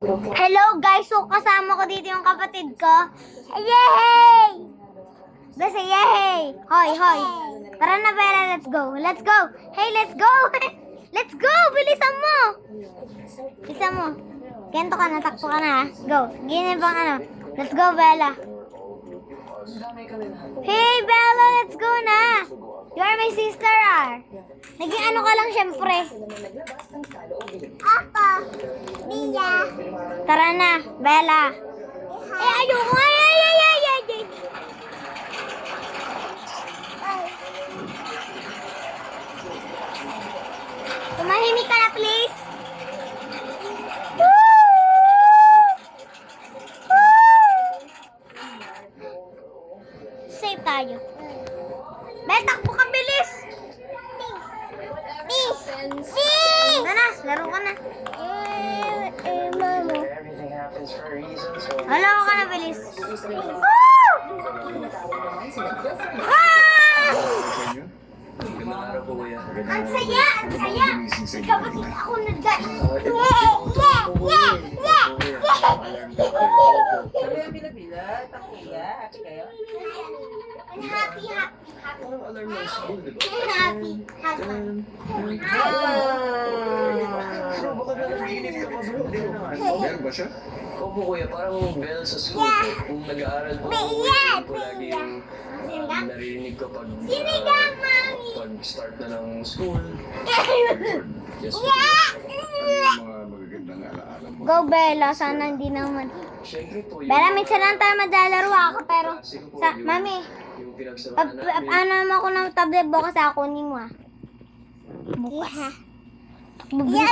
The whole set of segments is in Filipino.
Hello guys, so kasama ko dito yung kapatid ko. Yay! Basta yay! Hoy, hoy. Tara na Bella, let's go. Let's go. Hey, let's go. Let's go, bilisan mo. Bilisan mo. Ganito ka, natakpo ka na ha. Go. Ganyan bang ano. Let's go Bella. Hey Bella, let's go na. You are my sister ah. Naging ano ka lang syempre. Apa? Bella. Tara na, Bella. Eh, ayoko. Ay. Tumahimik ka na, please. Save tayo. Bella, takbo ka, bilis. Please. Na, laro ka na. Mama. Laro ka na, bilis. Ang saya, ang saya. Kapatid ako nag-dance. Happy. Meron ba siya? Opo kuya, parang bell sa school po. Kung nag-aaral po, po lagi yung narinig ko pag start na ng school. Yes po. Ano yung mga magagandang alaala mo? Go Bella, sana hindi naman. Siyempre po, Bella, minsan lang tayo madalaro ako, pero mami, yung pinagsamahan namin. ano naman ako ng tablet bukas ako ni mo ah. Bukas. Please!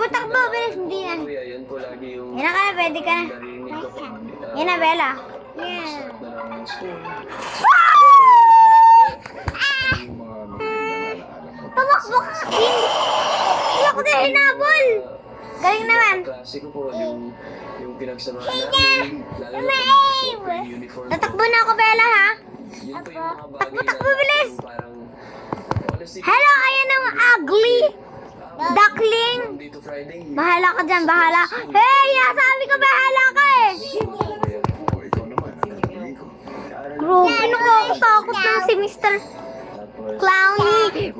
Takbo, bilis, hindi na. Kuya, yan po lagi yung Yan na ka, pwede ka na. narinig ko pag Yan na, Bella. start na ng school. Ano yung mga magagandang alaala mo? Tumakbo ka kasi. Wala ko din hinabol. Galing naman. Klase ko po, yung pinagsamahan namin, lalo na pag super uniform. Tatakbo na ako, Bella, ha? Yun po yung mga bagay Takbo, bilis. yung parang honestly, Hello, ayan ang ugly. Duckling. Monday to Friday. Bahala ka dyan, bahala. Hey, sabi ko bahala ka eh. O ikaw naman, ano ang pili ko? Grabe, nakakatakot na si Mr. Tapos, Clowny.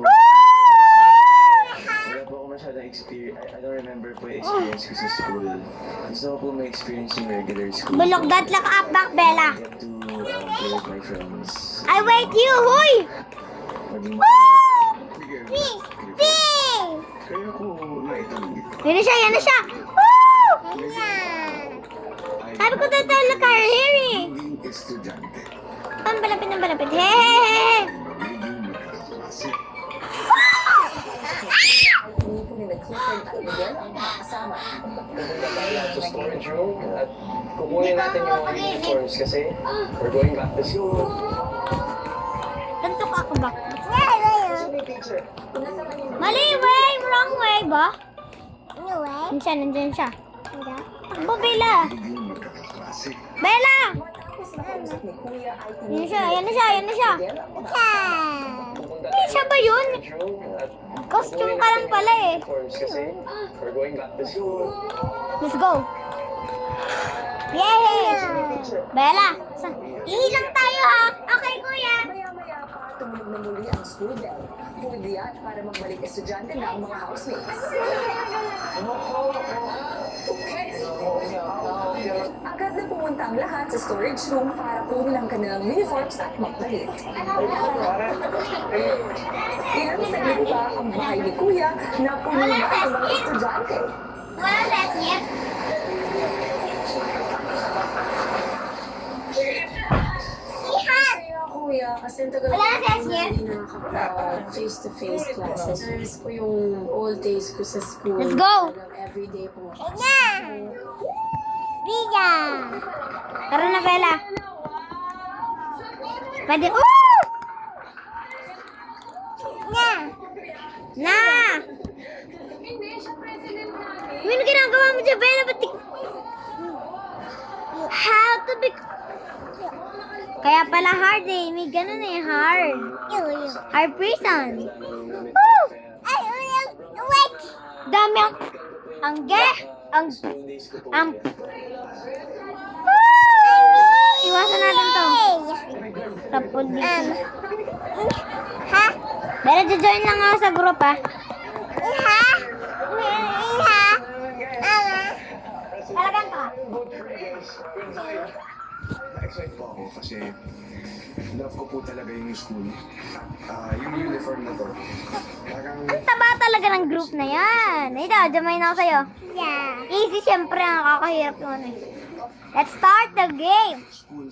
wala po ako masyadong experience. I don't remember po yung experience ko sa school. Gusto ko po may experience yung regular school. Bulok that look up back, Bella. I get to play with my friends. I wait you, huy. Maging Sige, kaya ko naitanong ito. Yan na siya. Woo! Ay, Sabi ko tayo nagka-hairy. magiging estudyante. Ang balapit. Hey. Magiging magkakaklase. pupunta tayo sa storage room at kukunin natin yung mga uniforms kasi we're going back to school. Tantok ako ba? Sige, teacher. Mali way, wrong way ba? Nandiyan siya. Takbo, Bella. Magiging magkakaklase. Bella! Yan na siya. Pupunta Hindi siya ba yun? storage room at Costume ka lang pala eh. uniforms kasi we're going back to school. Let's go. Yay! Bella, ihilang tayo ha. Okay, kuya. Maya-maya pa, tumunog na muli ang school bell. Pumigyan para magbalik estudyante na ang mga housemates. Agad na pumunta ang lahat sa storage room para kunin ang kanilang uniforms at magpalit. Ilang saglit pa ang bahay ni Kuya na puno na ang mga estudyante. Wala test yet. Kaya Kuya, kasi ang tagal Wala na test yet. hindi face-to-face classes. Namiss ko yung old days ko sa school. Let's go. Talagang everyday po. Bella. Tara na, Bella. Pwede. Na! Ano ginagawa mo dyan, Bella? Ba't how to be... Kaya pala hard eh. May ganun eh, hard. Hard prison. Woo! Ay, wait! Dami ang... School days ko po. Iwasan natin to. Tapos dito. Pero join lang ako sa group ah. Talagang ka. Na-excite po ako kasi love ko po talaga yung school. Yung uniform na to. Parang Ang taba talaga ng group na yan. Ito, join ako sa'yo. Yeah. Easy, syempre. Nakakahirap yun eh. Let's start the game. school